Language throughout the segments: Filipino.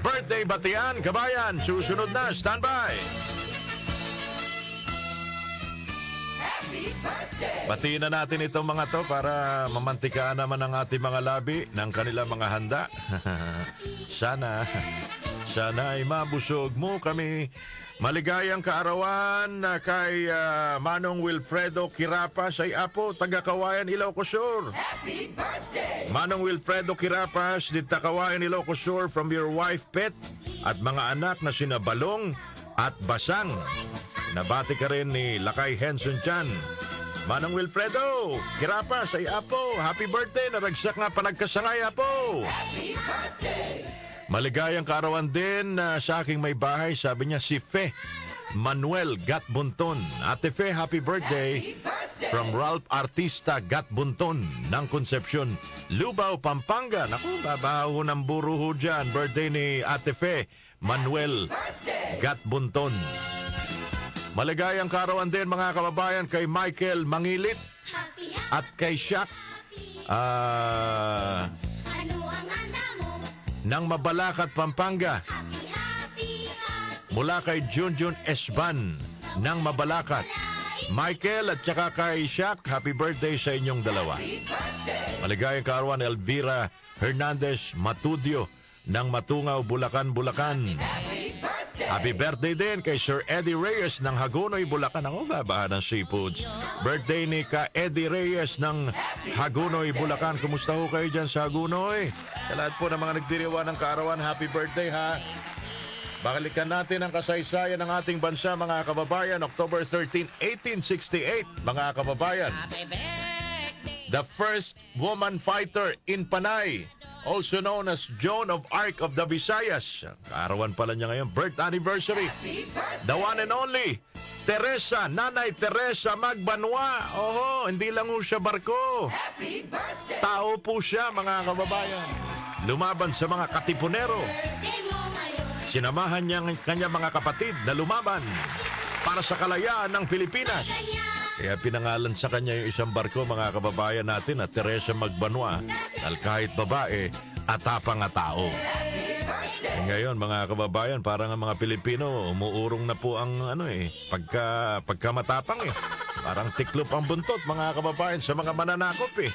Birthday batian, kabayan. Susunod na, standby. Batiin na natin itong mga to para mamantikaan naman ang ating mga labi ng kanilang mga handa. Sana ay mabusog mo kami. Maligayang kaarawan kay Manong Wilfredo Kirapas ay apo, taga-Kawayan, Ilocos Sur. Happy birthday! Manong Wilfredo Kirapas, dita Kawayan, Ilocos Sur, from your wife, Pet, at mga anak na sina Balong at Basang. Nabati ka rin ni Lakay Henson Chan. Manong Wilfredo Kirapas ay apo, happy birthday, naragsak nga panagkasangay, apo. Happy birthday! Maligayang kaarawan din sa aking may bahay, sabi niya si Fe Manuel Gatbunton. Ate Fe, happy birthday from Ralph Artista Gatbunton ng Concepcion, Lubao, Pampanga. Naku, babaho ng buruho dyan. Birthday ni Ate Fe Manuel Gatbunton. Maligayang kaarawan din mga kababayan kay Michael Mangilit at kay Shaq ng Mabalacat, Pampanga. Mula kay Junjun Esban ng Mabalacat. Michael at saka kay Shaq, happy birthday sa inyong dalawa. Maligayang kaarawan Elvira Hernandez Matudio ng Matungaw, Bulacan, Bulacan. Happy birthday din kay Sir Eddie Reyes ng Hagonoy, Bulacan. Ako, babahan ng seafoods. Birthday ni Ka Eddie Reyes ng Hagonoy, Bulacan. Kumusta ho kayo dyan sa Hagonoy? Sa lahat po ng mga nagdiriwa ng kaarawan, happy birthday ha. Balikan natin ang kasaysayan ng ating bansa, mga kababayan. October 13, 1868, mga kababayan. The first woman fighter in Panay, also known as Joan of Arc of the Visayas. Kaarawan pala niya ngayon, birth anniversary. The one and only Teresa, Nanay Teresa Magbanwa. Oho, hindi lang ho siya barko. Tao po siya, mga kababayan. Lumaban sa mga katipunero. Sinamahan niya ang kanyang mga kapatid na lumaban para sa kalayaan ng Pilipinas. Kaya pinangalan sa kanya yung isang barko, mga kababayan natin, na Teresa Magbanwa, dahil kahit babae, atapang at tao. Ngayon, mga kababayan, parang ang mga Pilipino, umuurong na po ang pagka matapang eh. Parang tiklop ang buntot, mga kababayan, sa mga mananakop eh.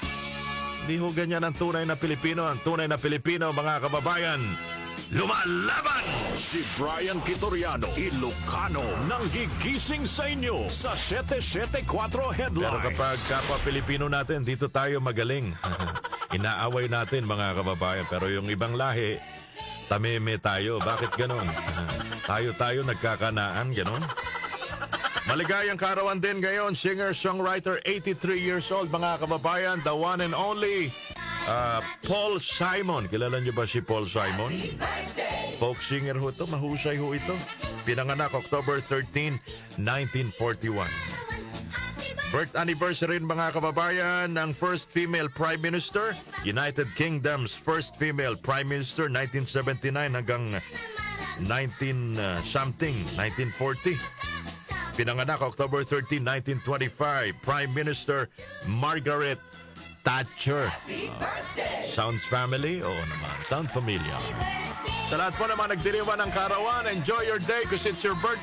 Hindi ho ganyan ang tunay na Pilipino. Ang tunay na Pilipino, mga kababayan, lumalaban! Si Brian Kitoriano, Ilocano, nang gigising sa inyo sa 774 Headlines. Pero kapag kapwa Pilipino natin, dito tayo magaling. Inaaway natin, mga kababayan. Pero yung ibang lahi, tameme tayo. Bakit ganon? Tayo nagkakanaan, ganon? Maligayang kaarawan din ngayon, singer-songwriter, 83 years old, mga kababayan, the one and only Paul Simon. Kilala niyo ba si Paul Simon? Folk singer ho ito, mahusay ho ito. Pinanganak October 13, 1941. Birth anniversary, mga kababayan, ng first female Prime Minister, United Kingdom's first female Prime Minister, 1979 hanggang 1940. Pinanganak October 13, 1925, Prime Minister Margaret Thatcher. Sounds family? Oo naman. Sounds familiar. Sa lahat po naman nagdiriwan ng kaarawan, enjoy your day because it's your birthday.